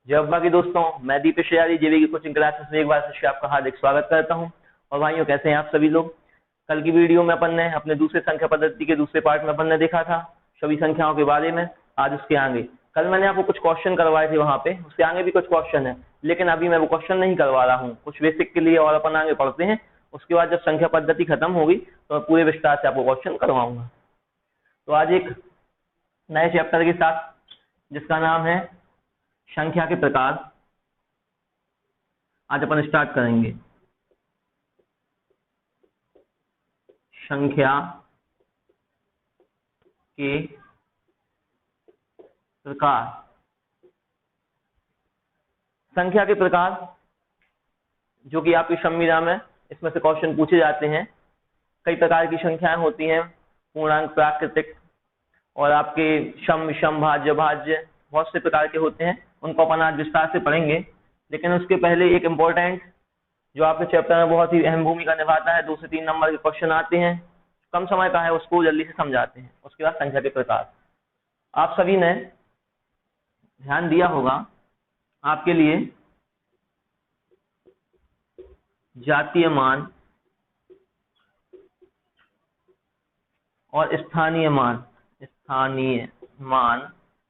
जय अब्बा की दोस्तों, मैं दीपेश यारी जेवी की कोचिंग क्लासेस में एक बार फिर से आपका हार्दिक स्वागत करता हूं। और भाइयों, कैसे हैं आप सभी लोग। कल की वीडियो में अपन ने अपने दूसरे संख्या पद्धति के दूसरे पार्ट में अपन ने देखा था सभी संख्याओं के बारे में। आज उसके आगे कल मैंने आपको कुछ क्वेश्चन करवाए थे वहां पे, उसके आगे भी कुछ क्वेश्चन है, लेकिन अभी मैं वो क्वेश्चन नहीं करवा रहा हूँ, कुछ बेसिक के लिए और अपन आगे पढ़ते हैं। उसके बाद जब संख्या पद्धति खत्म होगी तो मैं पूरे विस्तार से आपको क्वेश्चन करवाऊंगा। तो आज एक नए चैप्टर के साथ, जिसका नाम है संख्या के प्रकार, आज अपन स्टार्ट करेंगे। संख्या के प्रकार। संख्या के प्रकार जो कि आपकी संविदा में इसमें से क्वेश्चन पूछे जाते हैं। कई प्रकार की संख्याएं होती हैं, पूर्णांक, प्राकृतिक और आपके सम, विषम, भाज्य, भाज्य, बहुत से प्रकार के होते हैं। उनको अपन आज विस्तार से पढ़ेंगे, लेकिन उसके पहले एक इम्पोर्टेंट जो आपके चैप्टर में बहुत ही अहम भूमिका निभाता है, 2 से 3 नंबर के क्वेश्चन आते हैं, कम समय का है, उसको जल्दी से समझाते हैं। उसके बाद संख्या के प्रकार। आप सभी ने ध्यान दिया होगा, आपके लिए जातीय मान और स्थानीय मान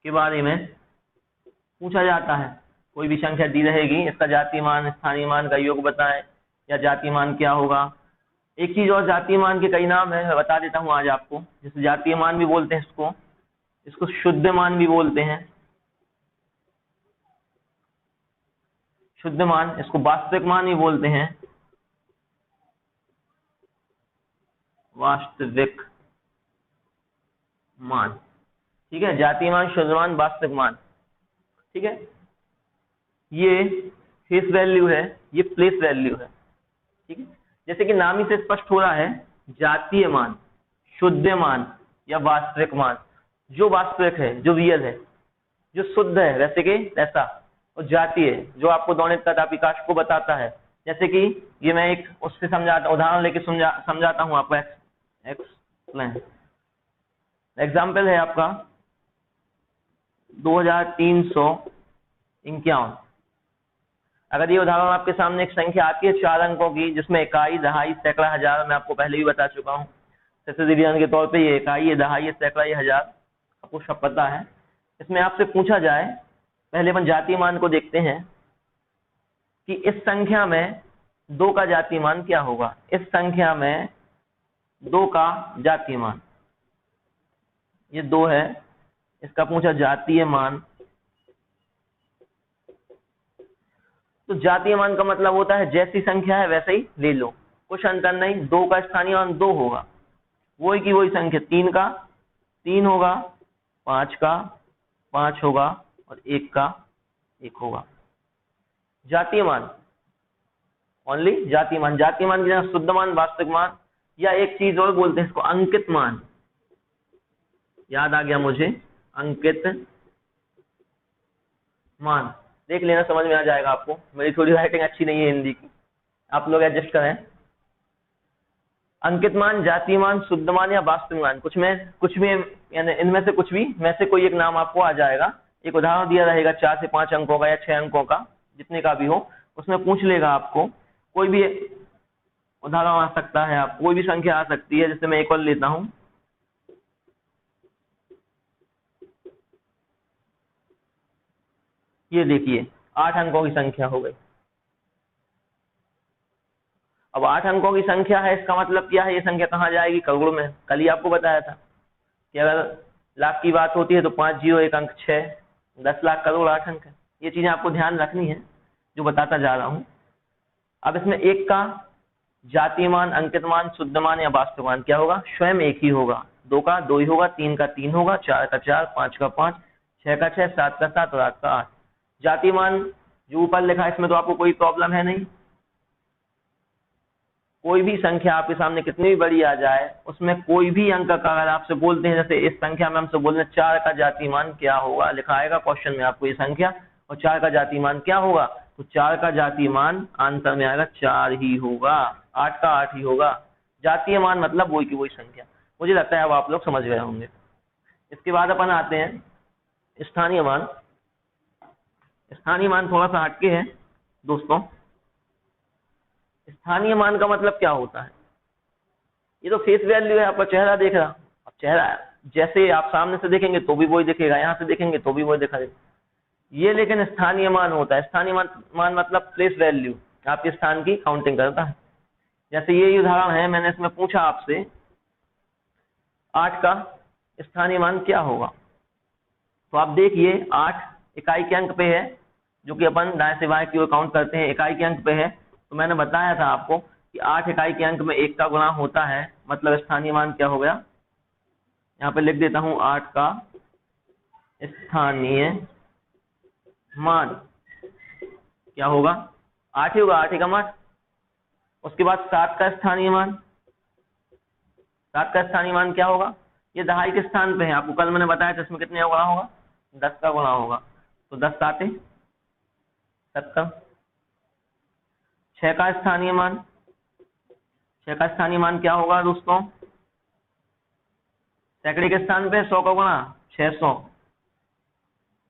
के बारे में पूछा जाता है। कोई भी संख्या दी रहेगी, इसका जातीय मान स्थानीय मान का योग बताएं, या जातीय मान क्या होगा। एक चीज और, जातीय मान के कई नाम है, मैं बता देता हूं आज आपको। जैसे जातीय मान भी बोलते हैं इसको शुद्ध मान भी बोलते हैं, शुद्ध मान। इसको वास्तविक मान भी बोलते हैं, वास्तविक मान। ठीक है, जातीय मान, शुद्ध मान, वास्तविक मान। ठीक है, ये फेस वैल्यू है, ये प्लेस वैल्यू है। ठीक है, जैसे कि नाम ही से स्पष्ट हो रहा है, जातीय मान, शुद्ध मान या वास्तविक मान। जो वास्तविक है, जो रियल है, जो शुद्ध है वैसे के वैसा, और जातीय जो आपको दौड़ित विकास को बताता है। जैसे कि ये मैं एक उससे समझाता, उदाहरण लेके समझाता हूं आपको। एक्सप्लेन एग्जाम्पल है आपका 2351। अगर ये उदाहरण आपके सामने एक संख्या आती है 4 अंकों की, जिसमें इकाई, दहाई, सैकड़ा, हजार, मैं आपको पहले भी बता चुका हूँ डिवीजन के तौर पे, ये इकाई, ये दहाई, ये सैकड़ा, ये हजार, आपको सब पता है। इसमें आपसे पूछा जाए, पहले अपन जातीय मान को देखते हैं कि इस संख्या में 2 का जातीय मान क्या होगा। इस संख्या में 2 का जातीय मान, ये 2 है, इसका पूछा जातीय मान। तो जातीय मान का मतलब होता है जैसी संख्या है वैसे ही ले लो, कुछ अंतर नहीं। 2 का स्थानीय मान 2 होगा, वही की वही संख्या। 3 का 3 होगा, 5 का 5 होगा, और 1 का 1 होगा। जातीय मान, ओनली जातीय मान। जातीय मान की जगह शुद्ध मान, वास्तविक मान, या एक चीज और बोलते हैं इसको, अंकित मान। याद आ गया मुझे, अंकित मान। देख लेना, समझ में आ जाएगा आपको। मेरी थोड़ी राइटिंग अच्छी नहीं है हिंदी की, आप लोग एडजस्ट करें। अंकित मान, जातीय मान, शुद्ध मान या वास्तविक मान, कुछ भी, यानी इनमें से कुछ भी में से कोई एक नाम आपको आ जाएगा। एक उदाहरण दिया रहेगा 4 से 5 अंकों का या 6 अंकों का, जितने का भी हो, उसमें पूछ लेगा आपको। कोई भी उदाहरण आ सकता है, आप कोई भी संख्या आ सकती है। जैसे मैं एक और लेता हूं, ये देखिए 8 अंकों की संख्या हो गई। अब 8 अंकों की संख्या है, इसका मतलब क्या है, ये संख्या कहाँ जाएगी, करोड़ में। कल ही आपको बताया था कि अगर लाख की बात होती है तो 5 0 1 अंक 6, 10 लाख करोड़ 8 अंक है। ये चीजें आपको ध्यान रखनी है जो बताता जा रहा हूं। अब इसमें 1 का जातीय मान, अंकित मान, शुद्ध मान या वास्तविक मान क्या होगा, स्वयं एक ही होगा। 2 का 2 ही होगा, 3 का 3 होगा, 4 का 4, 5 का 5, 6 का 6, 7 का 7 और 8 का 8। जातीय मान जो ऊपर लिखा है, इसमें तो आपको कोई प्रॉब्लम है नहीं। कोई भी संख्या आपके सामने कितनी भी बड़ी आ जाए, उसमें कोई भी अंक का अगर आपसे बोलते हैं, जैसे इस संख्या में हमसे बोल रहे हैं 4 का जातीय मान क्या होगा, लिखा आएगा क्वेश्चन में आपको ये संख्या, और 4 का जातीय मान क्या होगा, तो 4 का जातीय मान आंसर में आएगा 4 ही होगा, 8 का 8 ही होगा। जातीय मान मतलब वही की वही संख्या। मुझे लगता है अब आप लोग समझ गए होंगे। इसके बाद अपन आते हैं स्थानीय मान। स्थानीय मान थोड़ा सा हटके है दोस्तों। स्थानीय मान का मतलब क्या होता है? ये तो फेस वैल्यू है, आपका चेहरा देख रहा। अब चेहरा जैसे आप सामने से देखेंगे तो भी वही दिखेगा, यहाँ से देखेंगे तो भी वही दिखा देगा। ये लेकिन स्थानीय मान होता है। स्थानीय मान मतलब प्लेस वैल्यू, आपके स्थान की काउंटिंग करता है। जैसे ये उदाहरण है, मैंने इसमें पूछा आपसे 8 का स्थानीय मान क्या होगा, तो आप देखिए 8 इकाई के अंक पे है, जो कि अपन दाएं से बाएं की ओर काउंट करते हैं, इकाई के अंक पे है। तो मैंने बताया था आपको कि 8 इकाई के अंक में 1 का गुणा होता है, मतलब स्थानीय मान क्या हो गया, यहाँ पे लिख देता हूं 8 का स्थानीय मान क्या होगा, 8 ही होगा, 8 का मान। उसके बाद 7 का स्थानीय मान, 7 का स्थानीय मान क्या होगा, ये दहाई के स्थान पे है, आपको कल मैंने बताया था इसमें कितने का गुणा होगा, 10 का गुणा होगा, तो 10 7 70। 6 का स्थानीय मान, 6 का स्थानीय मान क्या होगा दोस्तों, सैकड़े के स्थान पे 100 का गुणा 600।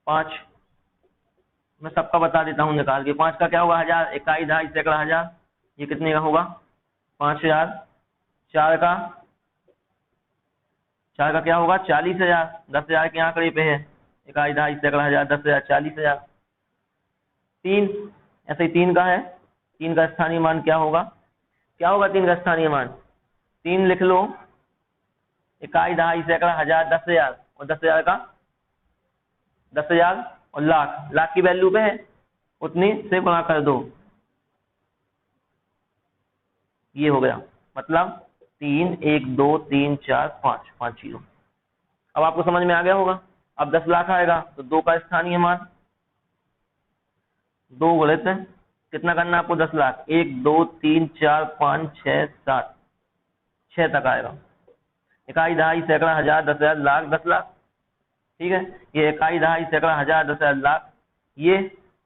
5 मैं सबका बता देता हूं निकाल के, 5 का क्या होगा 1000, इकाई दहाई सैकड़ा 1000, ये कितने का होगा 5000। 4 का क्या होगा 40000, 10000 के आंकड़े पे है, इकाई दहाई सैकड़ा 1000, 10000 40000। 3 ऐसे ही 3 का है, 3 का स्थानीय मान क्या होगा, क्या होगा 3 का स्थानीय मान, 3 लिख लो, इकाई दहाई सैकड़ा 1000 10000, और 10000 का 10000 और लाख, लाख की वैल्यू पे है उतनी से गुणा कर दो, ये हो गया, मतलब 3 1 2 3 4 5 5 0। अब आपको समझ में आ गया होगा। अब 10 लाख आएगा तो 2 का स्थानीय मान, 2 गलत है, कितना करना है आपको 10 लाख, 1 2 3 4 5 6 7, 6 तक आएगा। इकाई दहाई सैकड़ा 1000 10000 लाख 10 लाख, ठीक है, ये इकाई दहाई सैकड़ा 1000 10000 लाख, ये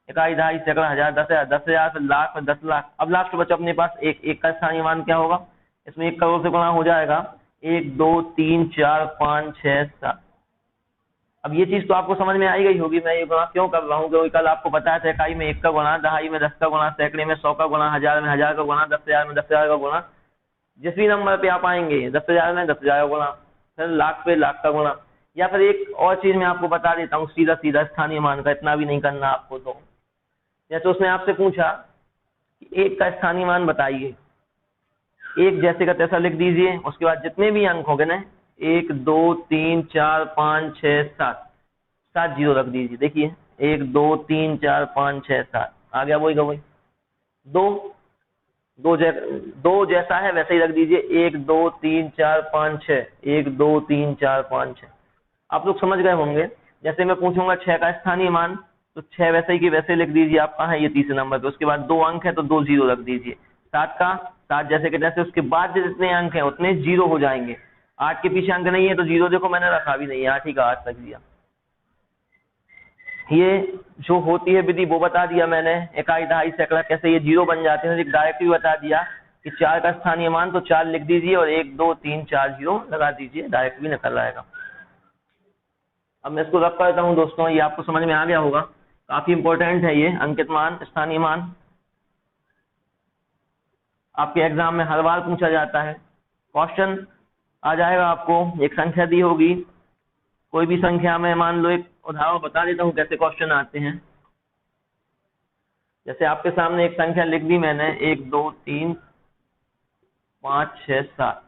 इकाई दहाई सैकड़ा 1000 10000, 10000 से लाख और 10 लाख। अब लास्ट बचा अपने पास एक, एक का स्थानीय मान क्या होगा, इसमें 1 करोड़ से गुणा हो जाएगा, 1 2 3 4 5 6 7। अब ये चीज तो आपको समझ में आई गई होगी, मैं ये गुणा क्यों कर रहा हूँ, क्योंकि कल आपको बताया था इकाई में 1 का गुणा, दहाई में 10 का गुणा, सैकड़े में 100 का गुणा, 1000 में 1000 का गुणा, 10000 में 10000 का गुणा, जिस भी नंबर पे आप आएंगे 10000 में 10000 का गुणा, फिर लाख पे लाख का गुणा। या फिर एक और चीज मैं आपको बता देता हूँ सीधा सीधा स्थानीय मान का, इतना भी नहीं करना आपको। तो जैसे उसने आपसे पूछा कि 1 का स्थानीय मान बताइए, 1 जैसे का तैसा लिख दीजिए, उसके बाद जितने भी अंक होंगे ना 1 2 3 4 5 6 7, 7 जीरो रख दीजिए। देखिए 1 2 3 4 5 6 7 आ गया, वही का वही। 2 जैसा है वैसे ही रख दीजिए, 1 2 3 4 5 6, 1 2 3 4 5 6। आप लोग समझ गए होंगे। जैसे मैं पूछूंगा 6 का स्थानीय मान, तो 6 वैसे ही कि वैसे लिख दीजिए, आप कहाँ है ये तीसरे नंबर पे, उसके बाद 2 अंक है तो 2 जीरो रख दीजिए। 7 का 7 जैसे कि जैसे, उसके बाद जितने अंक हैं उतने जीरो हो जाएंगे। 8 के पीछे अंक नहीं है तो जीरो देखो मैंने रखा भी नहीं है, 8 ही का 8 रख दिया। ये जो होती है विधि वो बता दिया मैंने, इकाई दहाई सैकड़ा कैसे ये जीरो बन जाते हैं, डायरेक्ट भी बता दिया कि 4 का स्थानीय मान तो 4 लिख दीजिए और 1 2 3 4 जीरो लगा दीजिए, डायरेक्ट भी निकल आएगा। अब मैं इसको रख करता हूँ दोस्तों, ये आपको समझ में आ गया होगा, काफी इंपॉर्टेंट है ये अंकित मान, स्थानीय मान। आपके एग्जाम में हर बार पूछा जाता है, क्वेश्चन आ जाएगा, आपको एक संख्या दी होगी, कोई भी संख्या में, मान लो एक उदाहरण बता देता हूँ कैसे क्वेश्चन आते हैं। जैसे आपके सामने एक संख्या लिख दी मैंने, 1 2 3 5 6 7,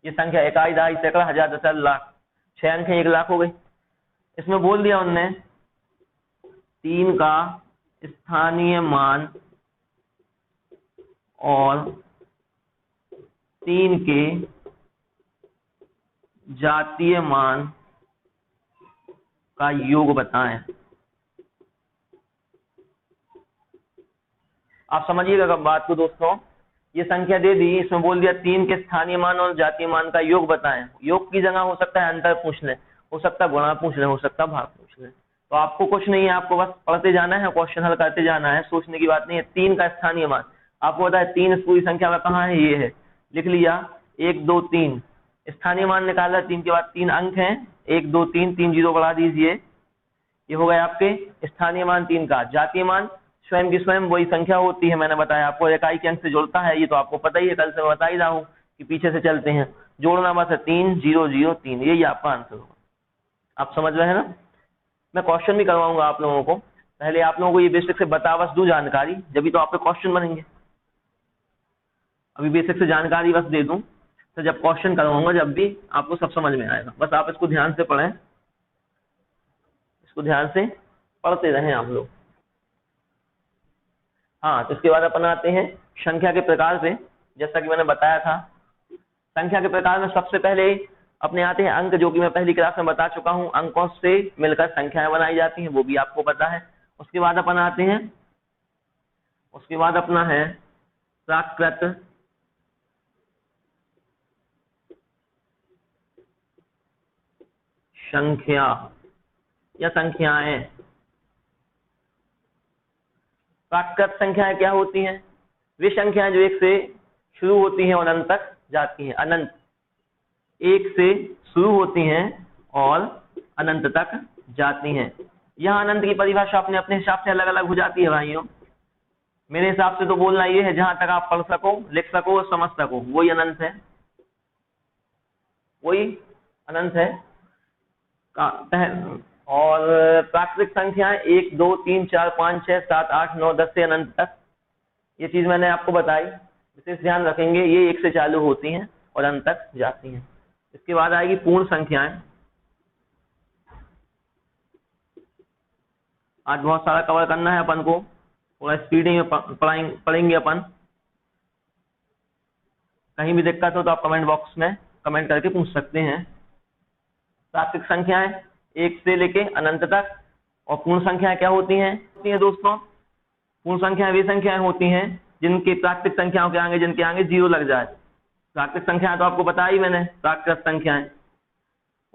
ये संख्या इकाई दहाई सैकड़ा 1000 10000 लाख, 6 अंक है 1 लाख हो गई। इसमें बोल दिया उनने 3 का स्थानीय मान और 3 के जातीय मान का योग बताएं। आप समझिएगा बात को दोस्तों, ये संख्या दे दी, इसमें बोल दिया 3 के स्थानीय मान और जातीय मान का योग बताएं। योग की जगह हो सकता है अंतर पूछ ले, हो सकता है गुणा पूछ ले, हो सकता है भाग पूछ ले। तो आपको कुछ नहीं है, आपको बस पढ़ते जाना है, क्वेश्चन हल करते जाना है, सोचने की बात नहीं है। 3 का स्थानीय मान आपको पता है, 3 इस पूरी संख्या में कहाँ है, ये है, लिख लिया 1 2 3, स्थानीय मान निकाला, 3 के बाद 3 अंक हैं, 1 2 3, 3 जीरो बढ़ा दीजिए, ये हो गए आपके स्थानीय मान 3 का। जातीय मान स्वयं की स्वयं वही संख्या होती है, मैंने बताया आपको, इकाई के अंक से जोड़ता है, ये तो आपको पता ही है, कल से मैं बता ही रहा हूँ कि पीछे से चलते हैं, जोड़ना बस है 3 0 0 3, यही आपका आंसर होगा। आप समझ रहे हैं ना? मैं क्वेश्चन भी करवाऊंगा आप लोगों को, पहले आप लोगों को ये बेसिक से बता बस दूं जानकारी, जब तो आपके क्वेश्चन बनेंगे। अभी बेसिक से जानकारी बस दे दूं, तो जब क्वेश्चन करवाऊंगा जब भी आपको सब समझ में आएगा। बस आप इसको ध्यान से पढ़ें, इसको ध्यान से पढ़ते रहें आप लोग। हाँ, तो इसके बाद अपन आते हैं संख्या के प्रकार पे। जैसा कि मैंने बताया था, संख्या के प्रकार में सबसे पहले अपने आते हैं अंक, जो कि मैं पहली क्लास में बता चुका हूं, अंकों से मिलकर संख्याएं बनाई जाती हैं, वो भी आपको पता है। उसके बाद अपन आते हैं, उसके बाद अपना है प्राकृत संख्या या संख्याएं। प्राकृत संख्याएं क्या होती हैं? वे संख्याएं जो एक से शुरू होती हैं और अनंत तक जाती हैं। अनंत, एक से शुरू होती हैं और अनंत तक जाती हैं। यहाँ अनंत की परिभाषा अपने अपने हिसाब से अलग अलग हो जाती है भाइयों। मेरे हिसाब से तो बोलना ये है, जहां तक आप पढ़ सको, लिख सको, समझ सको, वही अनंत है, वही अनंत है। और प्राकृतिक संख्याएं 1 2 3 4 5 6 7 8 9 10 से अनंत तक, ये चीज मैंने आपको बताई, विशेष ध्यान रखेंगे, ये 1 से चालू होती हैं और अनंत तक जाती हैं। इसके बाद आएगी पूर्ण संख्याएं। आज बहुत सारा कवर करना है अपन को, थोड़ा स्पीड में पढ़ेंगे अपन। कहीं भी दिक्कत हो तो आप कमेंट बॉक्स में कमेंट करके पूछ सकते हैं। प्राकृतिक संख्याएं 1 से लेके अनंत तक। और पूर्ण संख्याएं क्या होती हैं दोस्तों? पूर्ण संख्याएं वे संख्याएं होती हैं जिनके प्राकृतिक संख्याओं के आगे, जिनके आगे 0 लग जाए। प्राकृतिक संख्याएं तो आपको बताया ही मैंने, प्राकृतिक संख्याएं,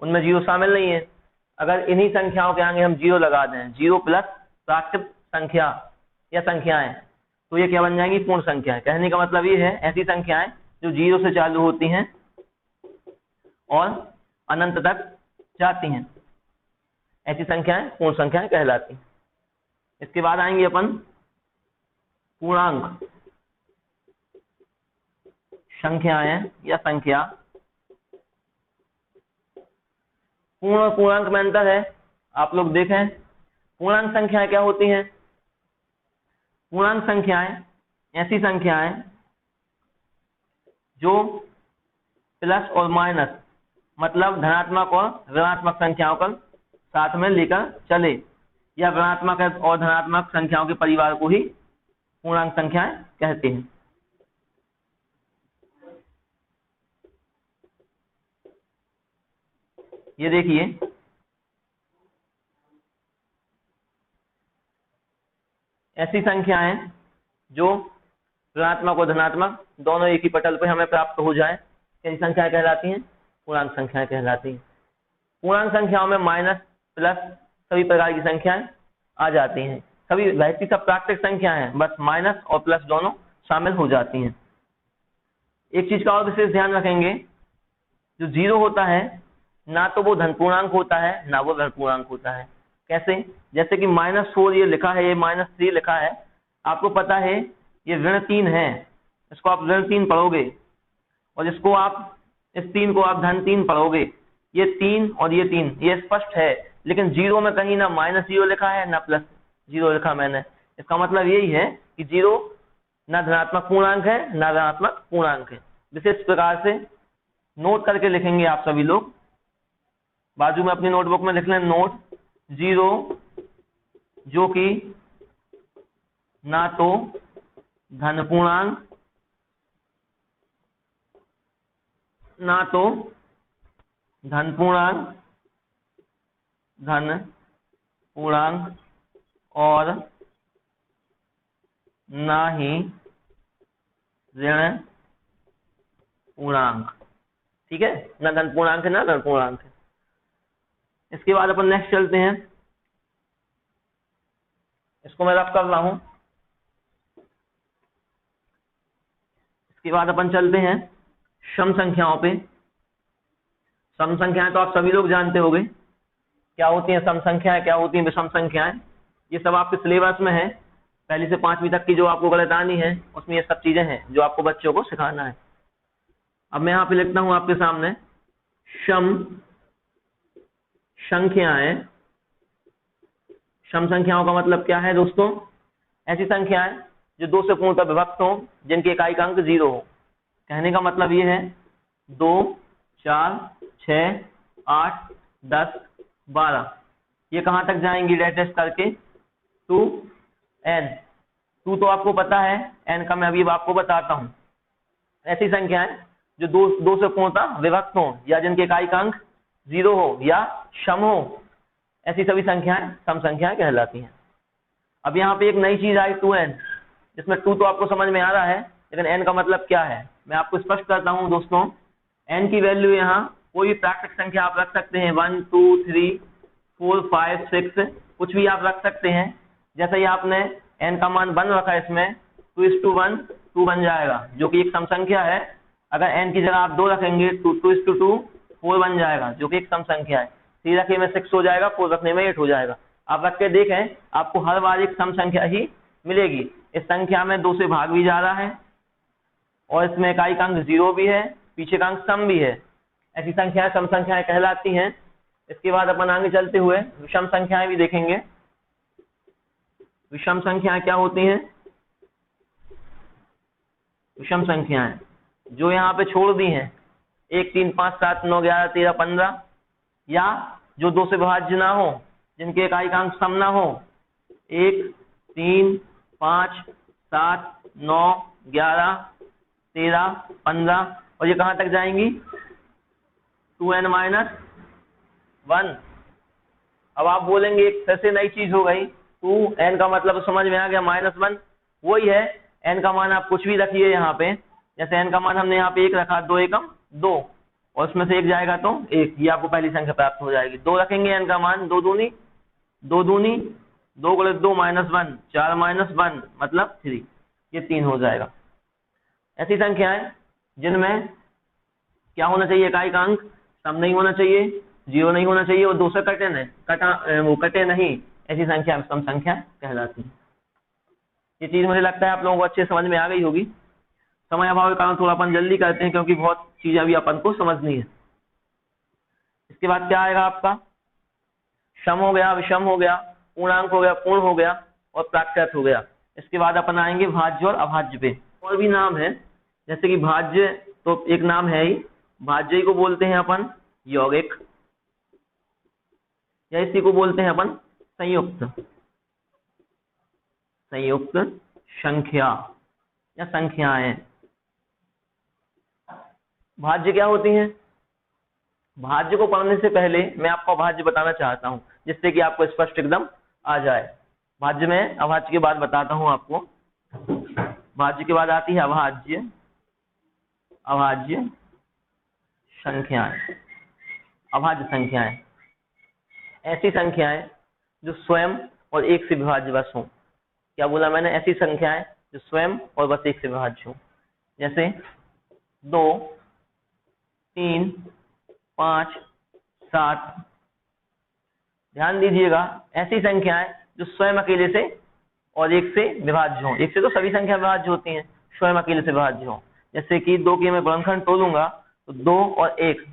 उनमें 0 शामिल नहीं है। अगर इन्हीं संख्याओं के आगे हम 0 लगा दें, 0 प्लस प्राकृतिक संख्या या संख्याएं, तो ये क्या बन जाएंगी? पूर्ण संख्याएं। कहने का मतलब ये है, ऐसी संख्याएं जो 0 से चालू होती हैं और अनंत तक जाती हैं, ऐसी संख्याएं पूर्ण संख्याएं कहलाती हैं। इसके बाद आएंगे अपन पूर्णांक संख्याएं या संख्या। पूर्ण और पूर्णांक में अंतर है, आप लोग देखें। पूर्णांक संख्याएं क्या होती हैं? पूर्णांक संख्याएं ऐसी संख्याएं जो प्लस और माइनस, मतलब धनात्मक और ऋणात्मक संख्याओं को साथ में लेकर चले, या ऋणात्मक और धनात्मक संख्याओं के परिवार को ही पूर्णांक संख्याएं कहते हैं। ये देखिए, ऐसी संख्याएं जो ऋणात्मक और धनात्मक दोनों एक ही पटल पर हमें प्राप्त हो जाए, कैसी संख्याएं कहलाती हैं? पूर्णांक संख्याएं कहलाती हैं। पूर्णांक संख्याओं में माइनस, प्लस सभी प्रकार की संख्याएं आ जाती हैं। सभी वैसी सब प्राकृतिक संख्याएं हैं, बस माइनस और प्लस दोनों शामिल हो जाती हैं। एक चीज का और विशेष ध्यान रखेंगे, जो 0 होता है ना तो वो धन पूर्णांक होता है ना वो ऋण पूर्णांक होता है। कैसे? जैसे कि -4 ये लिखा है, ये -3 लिखा है, आपको पता है ये ऋण 3 है, इसको आप ऋण 3 पढ़ोगे, और इसको आप, इस 3 को आप धन 3 पढ़ोगे। ये 3 और ये 3 ये स्पष्ट है, लेकिन 0 में कहीं ना -0 लिखा है ना +0 लिखा मैंने। इसका मतलब यही है कि 0 ना धनात्मक पूर्णांक है ना ऋणात्मक पूर्णांक है। विशेष प्रकार से नोट करके लिखेंगे आप सभी लोग, बाजू में अपनी नोटबुक में लिख लें नोट। 0 जो कि ना तो धन पूर्णांक ना तो धन पूर्णांक और ना ही ऋण पूर्णांक। ठीक है, ना धन पूर्णांक है ना ऋण पूर्णांक है। इसके बाद अपन नेक्स्ट चलते हैं, इसको मैं रफ कर रहा हूं। इसके बाद अपन चलते हैं सम संख्याओं पे। सम संख्याएं तो आप सभी लोग जानते होंगे, क्या होती हैं सम संख्याएं, क्या होती हैं विषम संख्याएं, ये सब आपके सिलेबस में है। पहली से 5वीं तक की जो आपको गणितानी है उसमें ये सब चीजें हैं जो आपको बच्चों को सिखाना है। अब मैं यहाँ पे लिखता हूँ आपके सामने सम संख्याएं। सम संख्याओं का मतलब क्या है दोस्तों? ऐसी संख्याएं जो 2 से पूर्णतः विभक्त हो, जिनके इकाई का अंक 0 हो। कहने का मतलब ये है 2, 4, 6, 8, 10, 12, ये कहां तक जाएंगी डाइजेस्ट करके? To n। टू तो आपको पता है, n का मैं अभी आपको बताता हूं। ऐसी संख्याएं जो 2 से पूर्णतः विभक्त हो या जिनके इकाई का अंक 0 हो या सम हो, ऐसी सभी संख्याएं सम संख्याएं कहलाती हैं। अब यहाँ पे एक नई चीज आई 2n, जिसमें 2 तो आपको समझ में आ रहा है, लेकिन n का मतलब क्या है मैं आपको स्पष्ट करता हूं दोस्तों। n की वैल्यू यहाँ कोई भी प्राकृतिक संख्या आप रख सकते हैं, 1, 2, 3, 4, 5, 6, कुछ भी आप रख सकते हैं। जैसे ही आपने n का मान 1 रखा इसमें 2:1 2 बन जाएगा, जो कि एक सम संख्या है। अगर n की जगह आप 2 रखेंगे 2:2 4 बन जाएगा, जो कि एक सम संख्या है। 3 रखने में 6 हो जाएगा, 4 रखने में 8 हो जाएगा। आप रख के देखें, आपको हर बार एक सम संख्या ही मिलेगी। इस संख्या में 2 से भाग भी जा रहा है और इसमें इकाई का अंक 0 भी है, पीछे का अंक सम भी है। ऐसी संख्याएं सम संख्याएं कहलाती हैं। इसके बाद अपन आगे चलते हुए विषम संख्याएं भी देखेंगे। विषम संख्याएं क्या होती हैं? विषम संख्याएं जो यहाँ पे छोड़ दी हैं 1, 3, 5, 7, 9, 11, 13, 15, या जो 2 से विभाज्य ना हो, जिनके इकाई का अंक सम ना हो। 1, 3, 5, 7, 9, 11, 13, 15, और ये कहां तक जाएंगी? 2n-1। अब आप बोलेंगे एक फिर से नई चीज हो गई, 2n का मतलब समझ में आ गया, -1 वही है। n का मान आप कुछ भी रखिए यहाँ पे, जैसे n का मान हमने यहाँ पे 1 रखा, 2 एकम 2, और उसमें से 1 जाएगा तो 1, ये आपको पहली संख्या प्राप्त हो जाएगी। 2 रखेंगे n का मान, 2 दूनी 2 दूनी 2 × 2 -1, 4 -1 मतलब 3, ये 3 हो जाएगा। ऐसी संख्याएं जिनमें क्या होना चाहिए? इकाई का अंक सम नहीं होना चाहिए, 0 नहीं होना चाहिए, और 2 से कटे नहीं, ऐसी संख्या सम संख्या कहलाती है। ये चीज मुझे लगता है आप लोगों को अच्छे समझ में आ गई होगी। समय अभाव के कारण थोड़ा अपन जल्दी करते हैं, क्योंकि बहुत चीजें अभी अपन को समझनी है। इसके बाद क्या आएगा आपका? सम हो गया, विषम हो गया, पूर्णांक हो गया, पूर्ण हो गया, और प्राकृत हो गया। इसके बाद अपन आएंगे भाज्य और अभाज्य पे। और भी नाम है, जैसे कि भाज्य तो एक नाम है ही, भाज्य को बोलते हैं अपन यौगिक, या इसी को बोलते हैं अपन संयुक्त संख्या या संख्याएं। भाज्य क्या होती हैं? भाज्य को पढ़ने से पहले मैं आपको अभाज्य बताना चाहता हूं, जिससे कि आपको स्पष्ट एकदम आ जाए। भाज्य में अभाज्य के बाद बताता हूं आपको। भाज्य के बाद आती है अभाज्य संख्याएं। अभाज्य संख्याएं ऐसी संख्याएं जो स्वयं और 1 से विभाज्य बस हो। क्या बोला मैंने? ऐसी संख्याएं जो स्वयं और बस 1 से विभाज्य हो, जैसे 2, 3, 5, 7। ध्यान दीजिएगा, ऐसी संख्याएं जो स्वयं अकेले से और 1 से विभाज्य हो। 1 से तो सभी संख्या विभाज्य होती हैं, स्वयं अकेले से विभाज्य हो। जैसे कि 2 की मैं गुणनखंड तोड़ूंगा तो 2 और 1,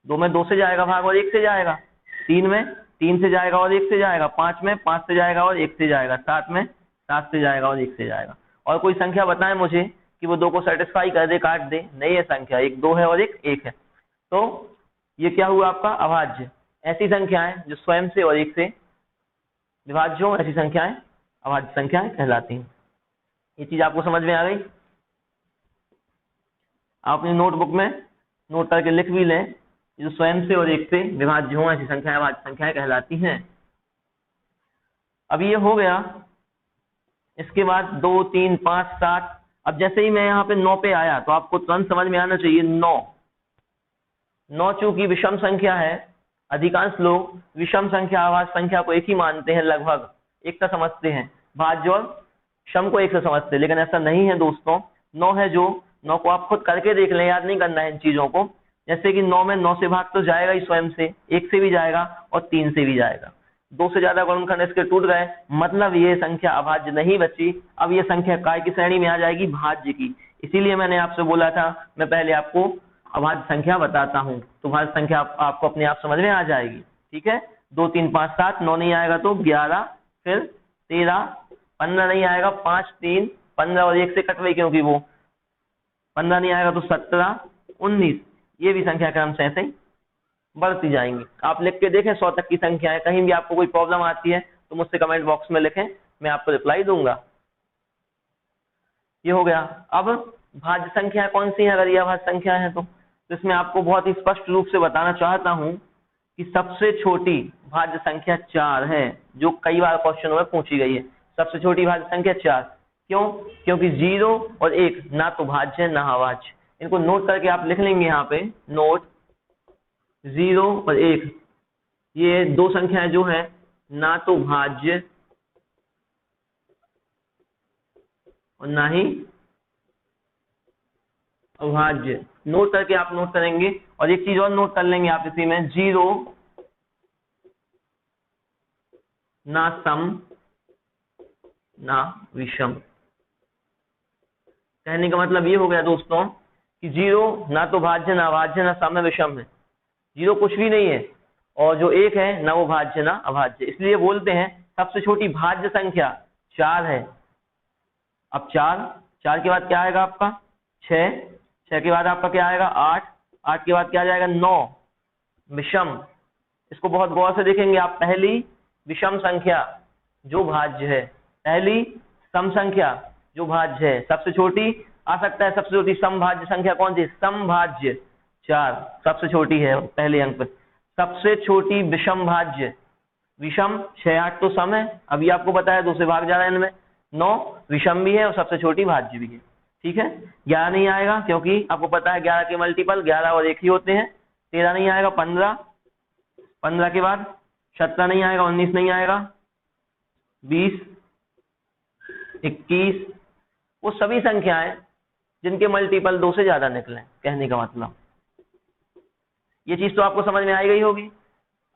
2 में 2 से जाएगा भाग और 1 से जाएगा, 3 में 3 से जाएगा और 1 से जाएगा, 5 में 5 से जाएगा और 1 से जाएगा, 7 में 7 से जाएगा और 1 से जाएगा। और कोई संख्या बताएं मुझे कि वो 2 को सेटिस्फाई कर दे, काट दे। नहीं है संख्या, एक 2 है और एक 1 है। तो ये क्या हुआ आपका? अभाज्य। ऐसी संख्याएं जो स्वयं से और 1 से विभाज्य हो, ऐसी संख्याएं अभाज्य संख्याएं कहलाती हैं। ये चीज आपको समझ में आ गई? आप अपनी नोटबुक में नोट करके लिख भी लें, जो स्वयं से और 1 से विभाज्य हो, ऐसी संख्याएं अभाज्य संख्याएं कहलाती हैं। अब ये हो गया। इसके बाद 2, 3, 5, 7। अब जैसे ही मैं यहाँ पे 9 पे आया तो आपको तुरंत समझ में आना चाहिए 9 चूंकि विषम संख्या है, अधिकांश लोग विषम संख्या अभाज्य संख्या को एक ही मानते हैं, लगभग एक सा समझते हैं, भाज्य और सम को एक सा समझते हैं, लेकिन ऐसा नहीं है दोस्तों। 9 है जो 9 को आप खुद करके देख लें, याद नहीं करना है इन चीजों को। जैसे कि 9 में 9 से भाग तो जाएगा ही स्वयं से, 1 से भी जाएगा और 3 से भी जाएगा। 2 से ज्यादा गुणनखंड इसके टूट गए, मतलब ये संख्या अभाज्य नहीं बची। अब ये संख्या काय की श्रेणी में आ जाएगी? भाज्य की। इसीलिए मैंने आपसे बोला था मैं पहले आपको अभाज्य संख्या बताता हूं, तो भाज्य संख्या आपको अपने आप समझ में आ जाएगी। ठीक है, 2 3 5 7, 9 नहीं आएगा तो 11, फिर 13, 15 नहीं आएगा, 5 3 15 और 1 से कट गई क्योंकि वो 15 नहीं आएगा तो 17 19, ये भी संख्या क्रम से ऐसे ही बढ़ती जाएंगी। आप लिख के देखें 100 तक की संख्या है। कहीं भी आपको कोई प्रॉब्लम आती है तो मुझसे कमेंट बॉक्स में लिखें, मैं आपको रिप्लाई दूंगा। ये हो गया। अब भाज्य संख्या कौन सी है? अगर यह भाज्य संख्या है तो इसमें आपको बहुत ही स्पष्ट रूप से बताना चाहता हूं कि सबसे छोटी भाज्य संख्या 4 है, जो कई बार क्वेश्चन में पूछी गई है। सबसे छोटी भाज्य संख्या 4 क्यों? क्योंकि 0 और 1 ना तो भाज्य ना अभाज्य। इनको नोट करके आप लिख लेंगे यहाँ पे, नोट 0 और 1 ये दो संख्याएं जो है ना तो भाज्य और ना ही अभाज्य। नोट करके आप नोट करेंगे। और एक चीज और नोट कर लेंगे आप इसी में, 0 ना सम ना विषम। कहने का मतलब ये हो गया दोस्तों कि 0 ना तो भाज्य ना अभाज्य ना सम ना विषम है। 0 कुछ भी नहीं है और जो 1 है ना वो भाज्य ना अभाज्य, इसलिए बोलते हैं सबसे छोटी भाज्य संख्या 4 है। अब 4 के बाद क्या आएगा आपका? 6 के बाद आपका क्या आएगा? 8 के बाद क्या जाएगा? 9 विषम। इसको बहुत गौर से देखेंगे आप। पहली विषम संख्या जो भाज्य है, पहली सम संख्या जो भाज्य है। सबसे छोटी आ सकता है, सबसे छोटी समभाज्य संख्या कौन सी? समभाज्य 4 सबसे छोटी है पहले अंक पर। सबसे छोटी विषम भाज्य, विषम 6 8 तो सम है, अभी आपको बताया 2 से भाग जा रहा है इनमें। 9 विषम भी है और सबसे छोटी भाज्य भी है। ठीक है, 11 नहीं आएगा क्योंकि आपको पता है 11 के मल्टीपल 11 और 1 ही होते हैं। 13 नहीं आएगा, 15 के बाद 17 नहीं आएगा, 19 नहीं आएगा, 20 21, वो सभी संख्याएं जिनके मल्टीपल 2 से ज्यादा निकले। कहने का मतलब ये चीज तो आपको समझ में आई गई होगी।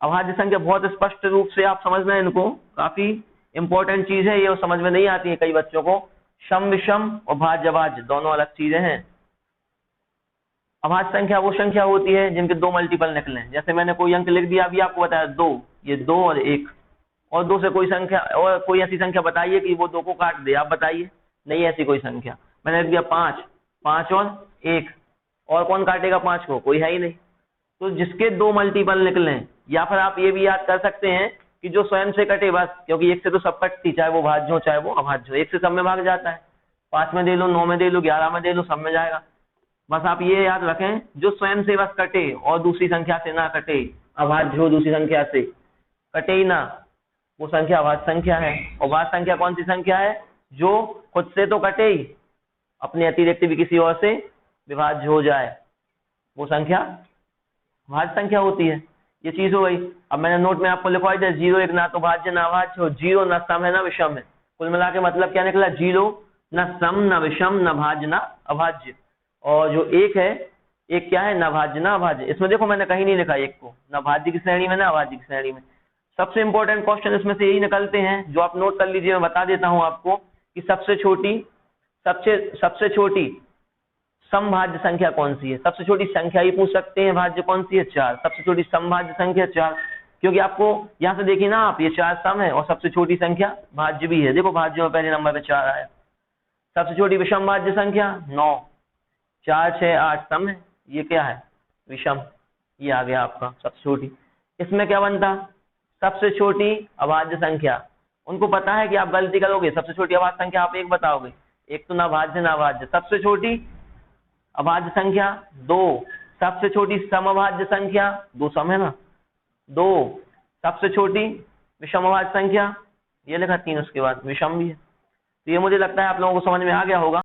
अभाज्य संख्या बहुत स्पष्ट रूप से आप समझना, इनको काफी इंपॉर्टेंट चीज है ये, और समझ में नहीं आती है कई बच्चों को। सम विषम और भाज्य अभाज्य दोनों अलग चीजें हैं। अभाज्य संख्या वो संख्या होती है जिनके 2 मल्टीपल निकले। जैसे मैंने कोई अंक लिख दिया, अभी आपको बताया 2, ये 2 और 1, और 2 से कोई संख्या और कोई ऐसी संख्या बताइए कि वो 2 को काट दे। आप बताइए, नहीं ऐसी कोई संख्या। मैंने लिख दिया 5 और 1, और कौन काटेगा 5 को? कोई है ही नहीं। तो जिसके 2 मल्टीपल निकले, या फिर आप ये भी याद कर सकते हैं कि जो स्वयं से कटे बस, क्योंकि 1 से तो सब कटती, चाहे वो भाज्य हो चाहे वो अभाज्य हो। 1 से सब में भाग जाता है, 5 में दे लो, 9 में दे लो, 11 में दे लो, सब में जाएगा। बस आप ये याद रखें, जो स्वयं से बस कटे और दूसरी संख्या से ना कटे, अभाज्य हो दूसरी संख्या से कटे ही ना, वो संख्या अभाज्य संख्या है। और भाज्य संख्या कौन सी संख्या है? जो खुद से तो कटे ही, अपने अतिरिक्त भी किसी और से विभाज्य हो जाए, वो संख्या भाज्य संख्या होती है। ये चीज हो गई। अब मैंने नोट में आपको लिखवाई दिया, 0 1 ना तो भाज्य ना अभाज्य हो, 0 ना सम है ना विषम है। कुल मिला के मतलब क्या निकला? 0 ना सम ना विषम ना भाज्य ना अभाज्य। और जो 1 है, 1 क्या है? ना भाज्य ना अभाज्य। इसमें देखो मैंने कहीं नहीं लिखा 1 को, ना भाज्य की श्रेणी में ना अभाज्य की श्रेणी में। सबसे इंपॉर्टेंट क्वेश्चन इसमें से यही निकलते हैं, जो आप नोट कर लीजिए। मैं बता देता हूं आपको कि सबसे छोटी समभाज्य संख्या कौन सी है। सबसे छोटी संख्या ही पूछ सकते हैं, भाज्य कौन सी है? 4। सबसे छोटी समभाज्य संख्या 4, क्योंकि आपको यहाँ से देखिए ना आप, ये 4 सम है और सबसे छोटी संख्या भाज्य भी है। देखो भाज्य में पहले नंबर पे 4 आया। सबसे छोटी विषम भाज्य संख्या 9, 4 6 8 सम है, ये क्या है? विषम। ये आ गया आपका सबसे छोटी। इसमें क्या बनता? सबसे छोटी अभाज्य संख्या। उनको पता है कि आप गलती करोगे, सबसे छोटी अभाज्य संख्या आप 1 बताओगे, 1 तो ना भाज्य ना अभाज्य। सबसे छोटी अभाज्य संख्या 2, सबसे छोटी समभाज्य संख्या 2 सम है ना, 2। सबसे छोटी विषम अभाज्य संख्या, ये लिखा 3, उसके बाद विषम भी है। तो ये मुझे लगता है आप लोगों को समझ में आ गया होगा।